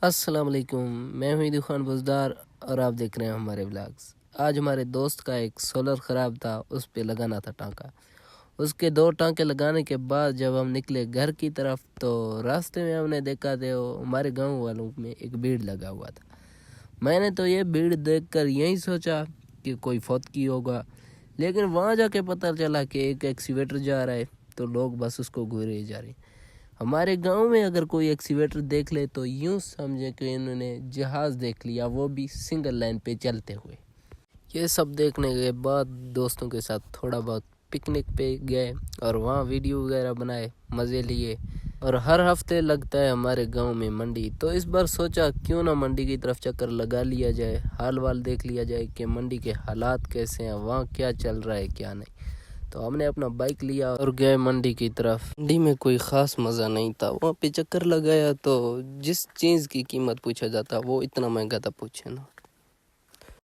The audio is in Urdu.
السلام علیکم، میں ہوں عیدی خان بزدار اور آپ دیکھ رہے ہیں ہمارے ولاگز۔ آج ہمارے دوست کا ایک سولر خراب تھا، اس پہ لگانا تھا ٹانکا۔ اس کے 2 ٹانکے لگانے کے بعد جب ہم نکلے گھر کی طرف تو راستے میں ہم نے دیکھا تھا ہمارے گاؤں والوں میں ایک بھیڑ لگا ہوا تھا۔ میں نے تو یہ بھیڑ دیکھ کر یہی سوچا کہ کوئی فوت کی ہوگا، لیکن وہاں جا کے پتہ چلا کہ ایک ایکسیویٹر جا رہا ہے تو لوگ بس اس کو گھورے جا رہے ہیں۔ ہمارے گاؤں میں اگر کوئی ایکسیویٹر دیکھ لے تو یوں سمجھے کہ انہوں نے جہاز دیکھ لیا، وہ بھی سنگل لائن پہ چلتے ہوئے۔ یہ سب دیکھنے کے بعد دوستوں کے ساتھ تھوڑا بہت پکنک پہ گئے اور وہاں ویڈیو وغیرہ بنائے، مزے لیے۔ اور ہر ہفتے لگتا ہے ہمارے گاؤں میں منڈی، تو اس بار سوچا کیوں نہ منڈی کی طرف چکر لگا لیا جائے، حال وال دیکھ لیا جائے کہ منڈی کے حالات کیسے ہیں، وہاں کیا چل رہا ہے کیا نہیں۔ تو ہم نے اپنا بائک لیا اور گئے منڈی کی طرف۔ منڈی میں کوئی خاص مزہ نہیں تھا، وہاں پہ چکر لگایا تو جس چیز کی قیمت پوچھا جاتا وہ اتنا مہنگا تھا، پوچھے نا۔